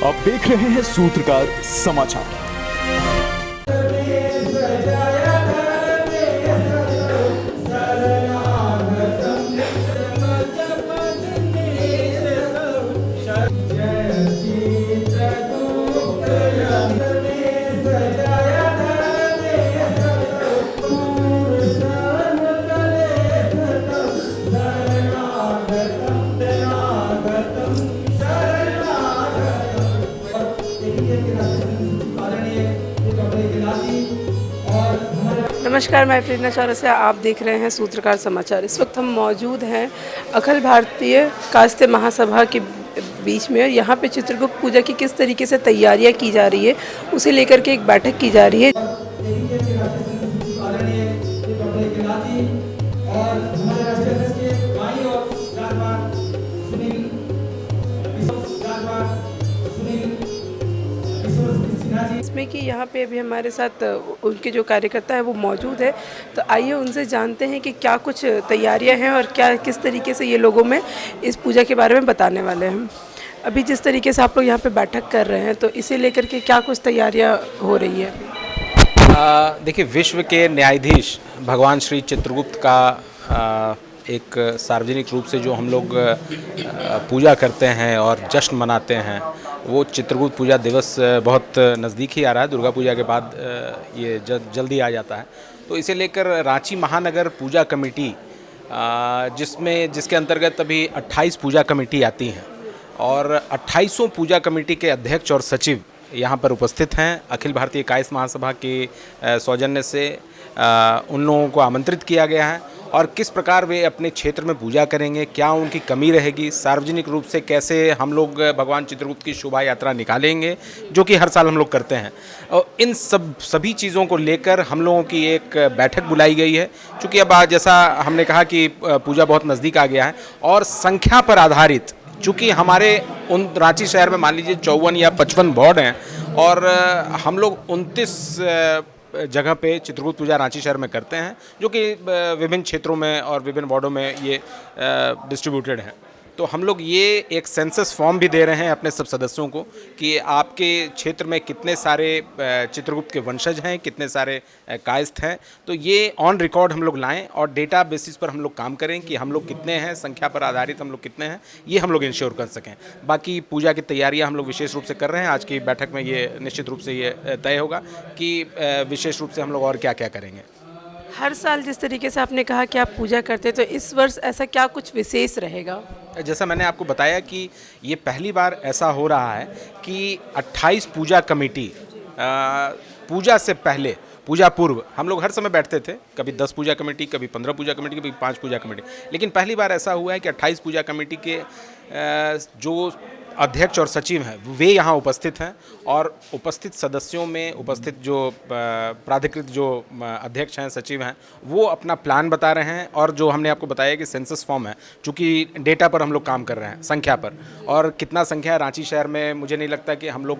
आप देख रहे हैं सूत्रकार समाचार। नमस्कार, मैं प्रेरणा चौरसिया, आप देख रहे हैं सूत्रकार समाचार। इस वक्त हम मौजूद हैं अखिल भारतीय कायस्थ महासभा के बीच में। यहाँ पे चित्रगुप्त पूजा की किस तरीके से तैयारियाँ की जा रही है उसे लेकर के एक बैठक की जा रही है। इसमें कि यहाँ पे अभी हमारे साथ उनके जो कार्यकर्ता है वो मौजूद है, तो आइए उनसे जानते हैं कि क्या कुछ तैयारियां हैं और क्या किस तरीके से ये लोगों में इस पूजा के बारे में बताने वाले हैं। अभी जिस तरीके से आप लोग यहाँ पे बैठक कर रहे हैं, तो इसे लेकर के क्या कुछ तैयारियां हो रही है? देखिए, विश्व के न्यायाधीश भगवान श्री चित्रगुप्त का एक सार्वजनिक रूप से जो हम लोग पूजा करते हैं और जश्न मनाते हैं, वो चित्रगुप्त पूजा दिवस बहुत नज़दीक ही आ रहा है। दुर्गा पूजा के बाद ये जल्दी आ जाता है। तो इसे लेकर रांची महानगर पूजा कमेटी, जिसके अंतर्गत अभी 28 पूजा कमेटी आती हैं और 28 पूजा कमेटी के अध्यक्ष और सचिव यहाँ पर उपस्थित हैं। अखिल भारतीय कायस्थ महासभा के सौजन्य से उन लोगों को आमंत्रित किया गया है और किस प्रकार वे अपने क्षेत्र में पूजा करेंगे, क्या उनकी कमी रहेगी, सार्वजनिक रूप से कैसे हम लोग भगवान चित्रगुप्त की शोभा यात्रा निकालेंगे, जो कि हर साल हम लोग करते हैं। और इन सभी चीज़ों को लेकर हम लोगों की एक बैठक बुलाई गई है। चूँकि अब जैसा हमने कहा कि पूजा बहुत नज़दीक आ गया है और संख्या पर आधारित, चूँकि हमारे उन रांची शहर में मान लीजिए 54 या 55 वार्ड हैं और हम लोग 29 जगह पे चित्रगुप्त पूजा रांची शहर में करते हैं, जो कि विभिन्न क्षेत्रों में और विभिन्न वार्डों में ये डिस्ट्रीब्यूटेड हैं। तो हम लोग ये एक सेंसस फॉर्म भी दे रहे हैं अपने सब सदस्यों को कि आपके क्षेत्र में कितने सारे चित्रगुप्त के वंशज हैं, कितने सारे कायस्थ हैं। तो ये ऑन रिकॉर्ड हम लोग लाएं और डेटा बेसिस पर हम लोग काम करें कि हम लोग कितने हैं, संख्या पर आधारित हम लोग कितने हैं, ये हम लोग इंश्योर कर सकें। बाकी पूजा की तैयारियां हम लोग विशेष रूप से कर रहे हैं। आज की बैठक में ये निश्चित रूप से ये तय होगा कि विशेष रूप से हम लोग और क्या क्या करेंगे। हर साल जिस तरीके से आपने कहा कि आप पूजा करते हैं, तो इस वर्ष ऐसा क्या कुछ विशेष रहेगा? जैसा मैंने आपको बताया कि ये पहली बार ऐसा हो रहा है कि 28 पूजा कमेटी पूजा से पहले, पूजा पूर्व हम लोग हर समय बैठते थे, कभी 10 पूजा कमेटी, कभी 15 पूजा कमेटी, कभी 5 पूजा कमेटी, लेकिन पहली बार ऐसा हुआ है कि 28 पूजा कमेटी के जो अध्यक्ष और सचिव हैं वे यहाँ उपस्थित हैं और उपस्थित सदस्यों में उपस्थित जो प्राधिकृत जो अध्यक्ष हैं, सचिव हैं, वो अपना प्लान बता रहे हैं। और जो हमने आपको बताया कि सेंसस फॉर्म है, चूँकि डेटा पर हम लोग काम कर रहे हैं, संख्या पर, और कितना संख्या है रांची शहर में, मुझे नहीं लगता कि हम लोग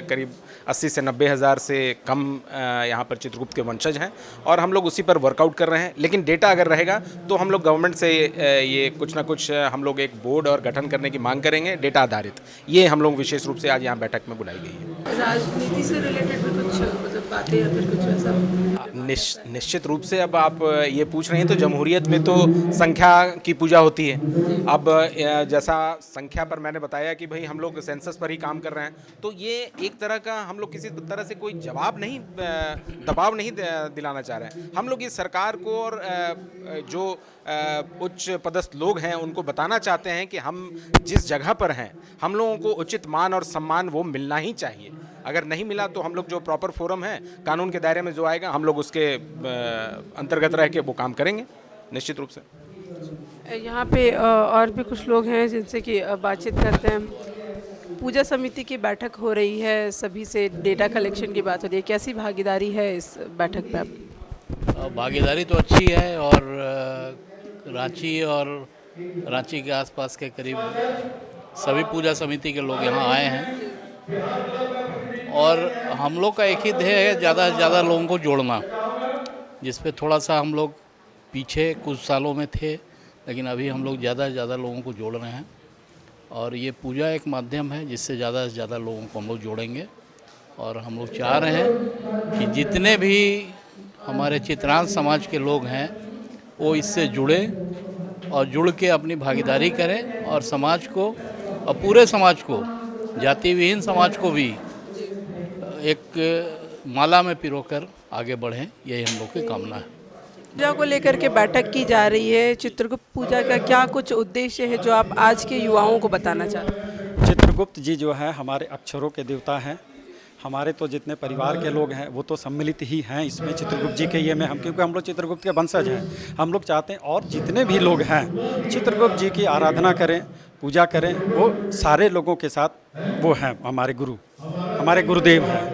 करीब 80 से 90 हज़ार से कम यहाँ पर चित्रगुप्त के वंशज हैं और हम लोग उसी पर वर्कआउट कर रहे हैं। लेकिन डेटा अगर रहेगा तो हम लोग गवर्नमेंट से ये कुछ ना कुछ हम लोग एक बोर्ड और गठन करने की मांग करेंगे डेटा आधारित। ये हम लोग विशेष रूप से आज यहाँ बैठक में बुलाई गई है। राजनीति से रिलेटेड भी कुछ मतलब बातें या फिर कुछ ऐसा? निश्चित रूप से अब आप ये पूछ रहे हैं तो जमहूरियत में तो संख्या की पूजा होती है। अब जैसा संख्या पर मैंने बताया कि भाई हम लोग सेंसस पर ही काम कर रहे हैं, तो ये एक तरह का हम लोग किसी तरह से कोई दबाव नहीं दिलाना चाह रहे हैं। हम लोग इस सरकार को और जो उच्च पदस्थ लोग हैं उनको बताना चाहते हैं कि हम जिस जगह पर हैं, हम लोगों को उचित मान और सम्मान वो मिलना ही चाहिए। अगर नहीं मिला तो हम लोग जो प्रॉपर फोरम है, कानून के दायरे में जो आएगा, हम लोग उसके अंतर्गत रह के वो काम करेंगे निश्चित रूप से। यहाँ पे और भी कुछ लोग हैं जिनसे कि बातचीत करते हैं। पूजा समिति की बैठक हो रही है, सभी से डेटा कलेक्शन की बात हो रही है, कैसी भागीदारी है इस बैठक पे आप? भागीदारी तो अच्छी है और रांची और रांची के आसपास के करीब सभी पूजा समिति के लोग यहाँ आए हैं और हम लोग का एक ही ध्येय है, ज़्यादा से ज़्यादा लोगों को जोड़ना, जिस पे थोड़ा सा हम लोग पीछे कुछ सालों में थे, लेकिन अभी हम लोग ज़्यादा से ज़्यादा लोगों को जोड़ रहे हैं और ये पूजा एक माध्यम है जिससे ज़्यादा से ज़्यादा लोगों को हम लोग जोड़ेंगे। और हम लोग चाह रहे हैं कि जितने भी हमारे चित्रांश समाज के लोग हैं वो इससे जुड़े और जुड़ के अपनी भागीदारी करें और समाज को और पूरे समाज को, जाति विहीन समाज को भी एक माला में पिरोकर आगे बढ़ें, यही हम लोग की कामना है। पूजा को लेकर के बैठक की जा रही है। चित्रगुप्त पूजा का क्या कुछ उद्देश्य है जो आप आज के युवाओं को बताना चाहते हैं? चित्रगुप्त जी जो है हमारे अक्षरों के देवता हैं। हमारे तो जितने परिवार के लोग हैं वो तो सम्मिलित ही हैं इसमें चित्रगुप्त जी के ये में हम, क्योंकि हम लोग चित्रगुप्त के वंशज हैं। हम लोग चाहते हैं और जितने भी लोग हैं चित्रगुप्त जी की आराधना करें, पूजा करें। वो सारे लोगों के साथ वो हैं हमारे गुरु, हमारे गुरुदेव हैं।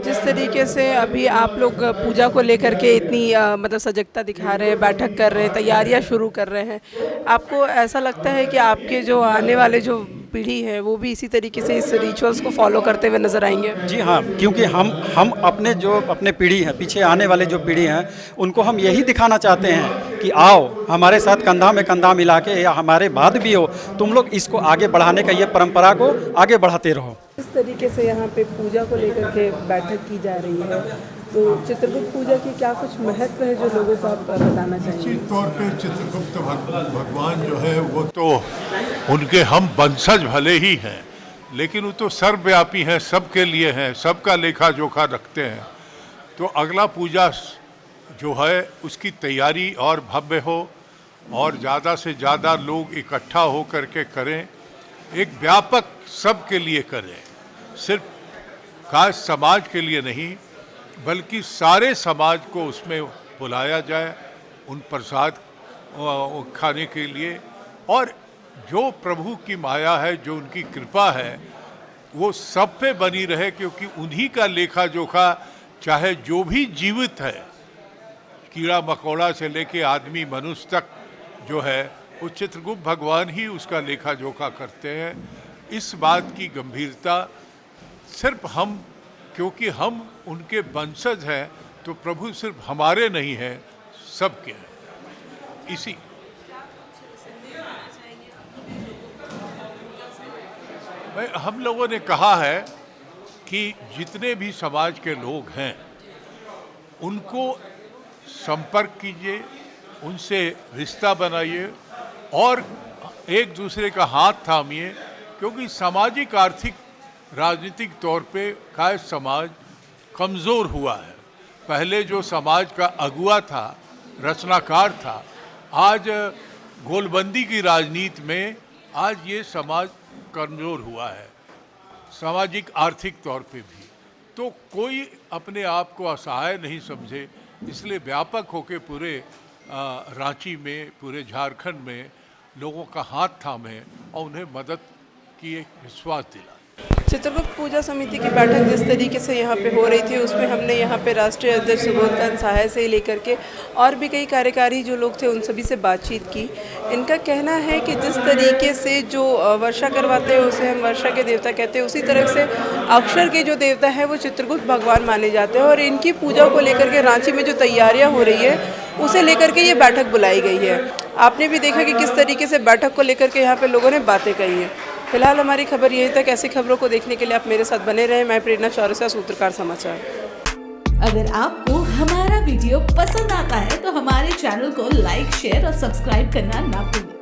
जिस तरीके से अभी आप लोग पूजा को लेकर के इतनी मतलब सजगता दिखा रहे हैं, बैठक कर रहे हैं, तैयारियां शुरू कर रहे हैं, आपको ऐसा लगता है कि आपके जो आने वाले जो पीढ़ी है वो भी इसी तरीके से इस रिचुअल्स को फॉलो करते हुए नजर आएंगे? जी हाँ, क्योंकि हम अपने पीढ़ी हैं, पीछे आने वाले जो पीढ़ी हैं उनको हम यही दिखाना चाहते हैं कि आओ हमारे साथ कंधा में कंधा मिला के, या हमारे बाद भी हो, तुम लोग इसको आगे बढ़ाने का, ये परंपरा को आगे बढ़ाते रहो। इस तरीके से यहाँ पे पूजा को लेकर के बैठक की जा रही है, तो चित्रगुप्त पूजा की क्या कुछ महत्व है जो लोगों को आप बताना चाहिए? निश्चित तौर पे चित्रगुप्त भगवान जो है वो तो उनके हम वंशज भले ही हैं, लेकिन वो तो सर्वव्यापी हैं, सबके लिए हैं, सबका लेखा जोखा रखते हैं। तो अगला पूजा जो है उसकी तैयारी और भव्य हो और ज़्यादा से ज़्यादा लोग इकट्ठा हो करके करें, एक व्यापक सबके लिए करें, सिर्फ खास समाज के लिए नहीं बल्कि सारे समाज को उसमें बुलाया जाए, उन प्रसाद खाने के लिए। और जो प्रभु की माया है, जो उनकी कृपा है, वो सब पे बनी रहे, क्योंकि उन्हीं का लेखा जोखा चाहे जो भी जीवित है, कीड़ा मकोड़ा से लेके आदमी मनुष्य तक जो है, वो चित्रगुप्त भगवान ही उसका लेखा जोखा करते हैं। इस बात की गंभीरता सिर्फ हम, क्योंकि हम उनके वंशज हैं, तो प्रभु सिर्फ हमारे नहीं हैं, सबके हैं। इसी हम लोगों ने कहा है कि जितने भी समाज के लोग हैं उनको संपर्क कीजिए, उनसे रिश्ता बनाइए और एक दूसरे का हाथ थामिए, क्योंकि सामाजिक, आर्थिक, राजनीतिक तौर पे का समाज कमज़ोर हुआ है। पहले जो समाज का अगुआ था, रचनाकार था, आज गोलबंदी की राजनीति में आज ये समाज कमज़ोर हुआ है, सामाजिक आर्थिक तौर पे भी। तो कोई अपने आप को असहाय नहीं समझे, इसलिए व्यापक होकर पूरे रांची में, पूरे झारखंड में लोगों का हाथ थामे और उन्हें मदद की एक विश्वास दिला। चित्रगुप्त पूजा समिति की बैठक जिस तरीके से यहाँ पे हो रही थी, उसमें हमने यहाँ पे राष्ट्रीय अध्यक्ष सुबोधकांत सहाय से लेकर के और भी कई कार्यकारी जो लोग थे उन सभी से बातचीत की। इनका कहना है कि जिस तरीके से जो वर्षा करवाते हैं उसे हम वर्षा के देवता कहते हैं, उसी तरह से अक्षर के जो देवता है वो चित्रगुप्त भगवान माने जाते हैं। और इनकी पूजा को लेकर के रांची में जो तैयारियाँ हो रही है उसे लेकर के ये बैठक बुलाई गई है। आपने भी देखा कि किस तरीके से बैठक को लेकर के यहाँ पे लोगों ने बातें कही हैं। फिलहाल हमारी खबर यही तक। ऐसी खबरों को देखने के लिए आप मेरे साथ बने रहें। मैं प्रेरणा चौरसिया, सूत्रकार समाचार। अगर आपको हमारा वीडियो पसंद आता है तो हमारे चैनल को लाइक, शेयर और सब्सक्राइब करना ना भूलें।